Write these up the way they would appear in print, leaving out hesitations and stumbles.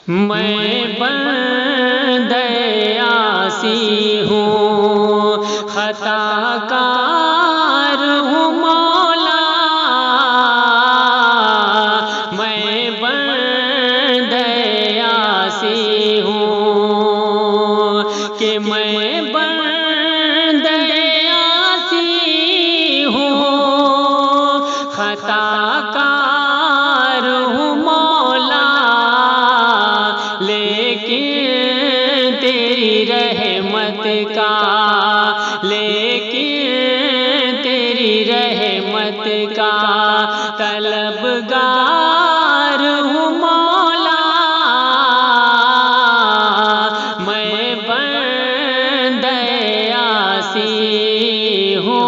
میں بندہ عاصی ہوں، خطا کار ہوں مولا، میں بندہ عاصی ہوں کہ میں بندہ عاصی ہوں، خطا کار ہوں مولا، لیکن تیری رحمت کا، لیکن تیری رحمت کا طلبگار ہوں مولا، میں بندہ عاصی ہوں۔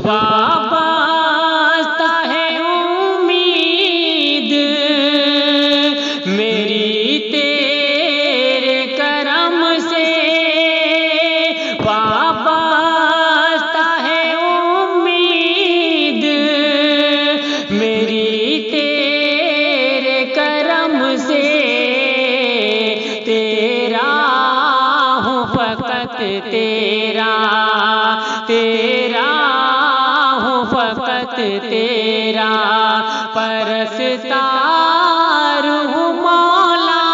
وابستہ ہے امید میری تیرے کرم سے، وابستہ ہے امید میری تیرے کرم سے، تیرا ہوں فقط تیرا، تیرا ہوں فقط تیرا پرستار ہوں مولا،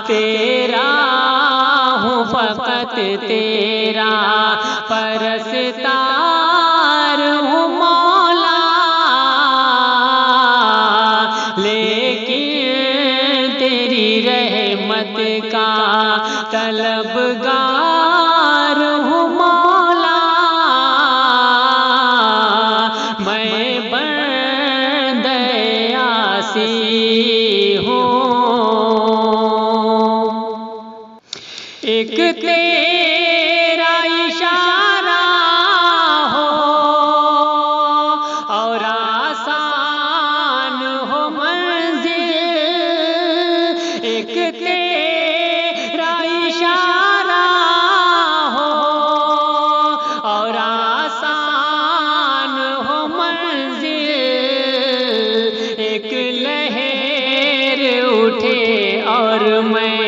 تیرا ہوں فقط تیرا پرستار ہوں مولا، لیکن تیری رحمت کا طلبگار ہوں مولا، میں بندہ عاصی ہوں۔ ایک تیرا اشارہ ہو اور آسان ہو منزل، ایک تیرا اشارہ ہو اور آسان ہو منزل، ایک لہر اٹھے اور میں،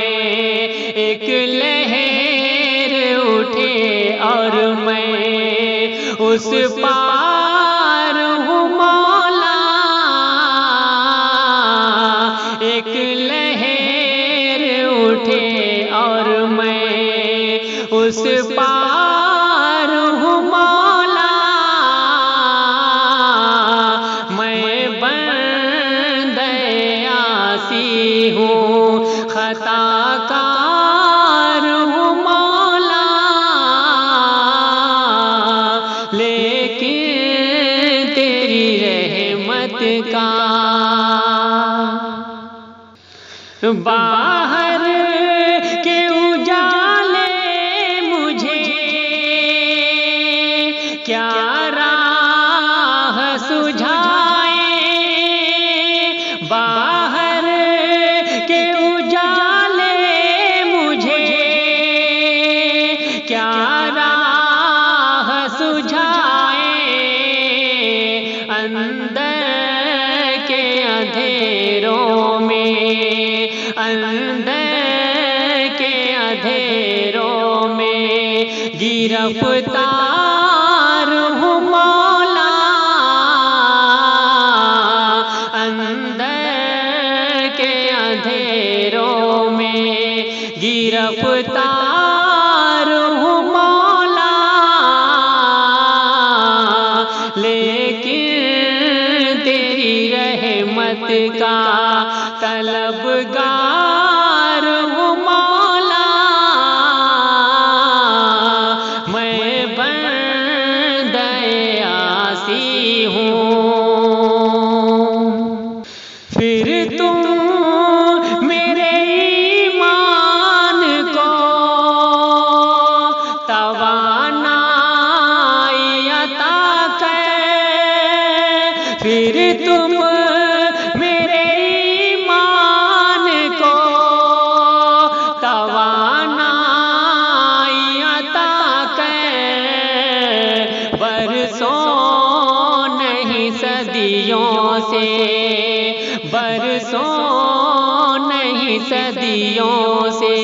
ایک لہر اٹھے اور میں اس پار ہوں مولا، ایک لہر اٹھے اور میں اس پار ہوں مولا، میں بندہ عاصی ہوں، خطا کار ہوں مولا، لیکن تیری رحمت کا باہر کے اجالے مجھے کیا راہ سجھائے، باہر کے اجالے مجھے کیا راہ سجھائے، اندر کے اندھیروں میں، اندر کے اندھیروں میں گرفتار ہوں مولا، اندر کے اندھیروں میں گرفتار ہوں مولا، لیکن تیری رحمت کا طلبگار ہوں مولا، میں بندہ عاصی ہوں۔ پھر تم میرے ایمان کو توانائی عطا کر، پھر تم میرے ایمان کو توانائی عطا کر، برسوں نہیں نہیں صدیوں سے، برسوں نہیں صدیوں سے،